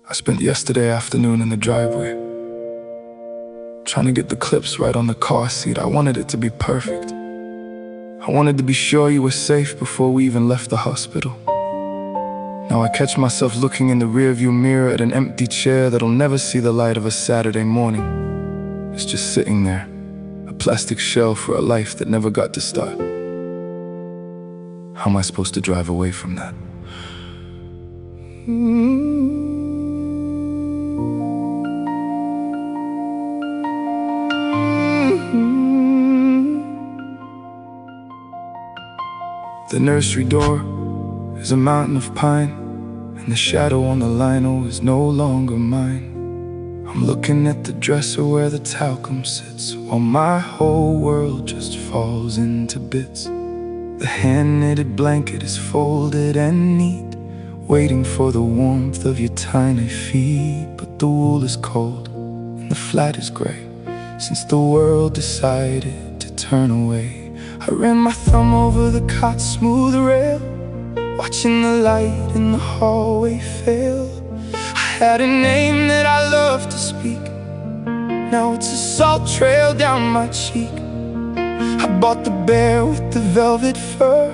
I spent yesterday afternoon in the driveway, trying to get the clips right on the car seat. I wanted it to be perfect. I wanted to be sure you were safe before we even left the hospital. Now I catch myself looking in the rearview mirror at an empty chair that'll never see the light of a Saturday morning. It's just sitting there, a plastic shell for a life that never got to start. How am I supposed to drive away from that? The nursery door is a mountain of pine, and the shadow on the lino is no longer mine. I'm looking at the dresser where the talcum sits, while my whole world just falls into bits. The hand-knitted blanket is folded and neat, waiting for the warmth of your tiny feet. But the wool is cold and the flat is gray, since the world decided to turn away. I ran my thumb over the cot's smooth rail, watching the light in the hallway fail. I had a name that I loved to speak, now it's a salt trail down my cheek. I bought the bear with the velvet fur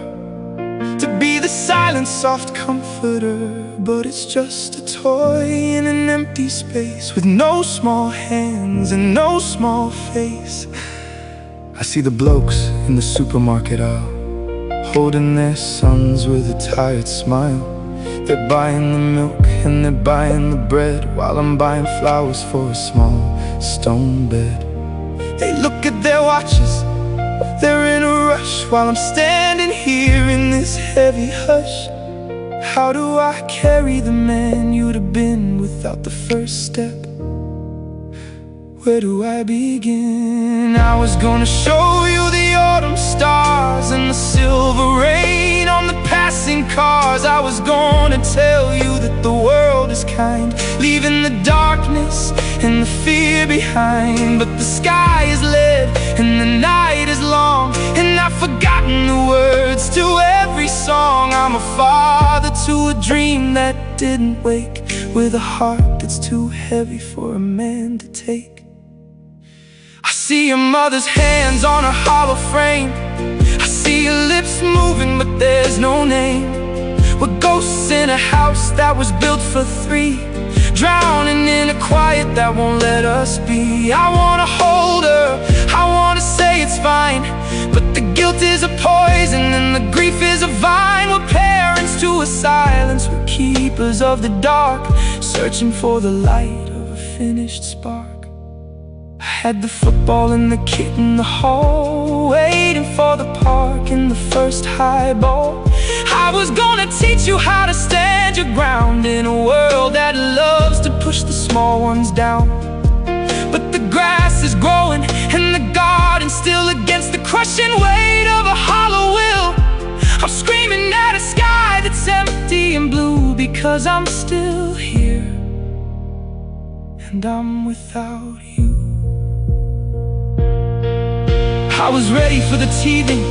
to be the silent, soft comforter, but it's just a toy in an empty space, with no small hands and no small face. I see the blokes in the supermarket aisle, holding their sons with a tired smile. They're buying the milk and they're buying the bread, while I'm buying flowers for a small stone bed. They look at their watches, they're in a rush, while I'm standing here in this heavy hush. How do I carry the man you'd have been without the first step? Where do I begin? I was gonna show you the autumn stars and the silver rain on the passing cars. I was gonna tell you that the world is kind, leaving the darkness and the fear behind. But the sky is lead and the night is long, and I've forgotten the words to every song. I'm a father to a dream that didn't wake, with a heart that's too heavy for a man to take. I see your mother's hands on a hollow frame, I see your lips moving but there's no name. We're ghosts in a house that was built for three, drowning in a quiet that won't let us be. I wanna hold her, I wanna say it's fine, but the guilt is a poison and the grief is a vine. We're parents to a silence, we're keepers of the dark, searching for the light of a finished spark. I had the football and the kit in the hall, waiting for the park in the first high ball. I was gonna teach you how to stand your ground in a world that loves to push the small ones down. But the grass is growing and the garden's still against the crushing weight of a hollow will. I'm screaming at a sky that's empty and blue, because I'm still here and I'm without you. I was ready for the teething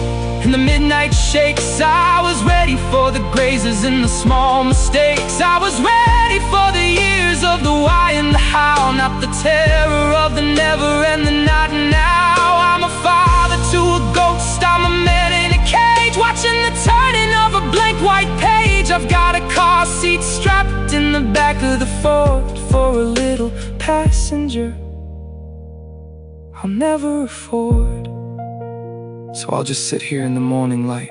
and the midnight shakes. I was ready for the grazes and the small mistakes. I was ready for the years of the why and the how, not the terror of the never and the not now. I'm a father to a ghost, I'm a man in a cage, watching the turning of a blank white page. I've got a car seat strapped in the back of the Ford for a little passenger I'll never afford. So I'll just sit here in the morning light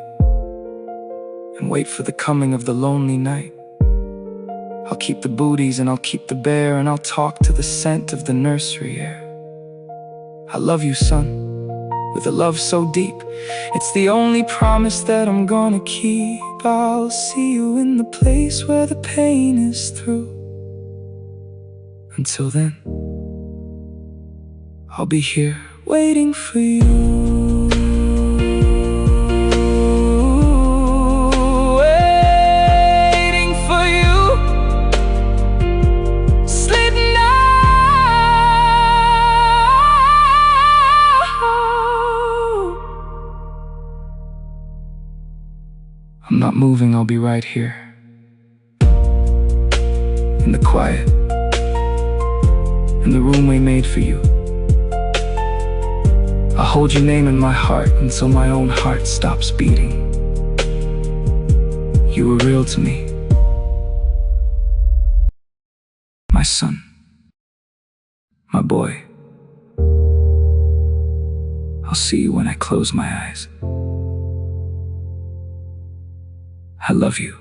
and wait for the coming of the lonely night. I'll keep the booties and I'll keep the bear, and I'll talk to the scent of the nursery air. I love you, son, with a love so deep, it's the only promise that I'm gonna keep. I'll see you in the place where the pain is through. Until then, I'll be here waiting for you. I'm not moving, I'll be right here in the quiet. in the room we made for you. I'll hold your name in my heart until my own heart stops beating. You were real to me, my son, my boy. I'll see you when I close my eyes. I love you.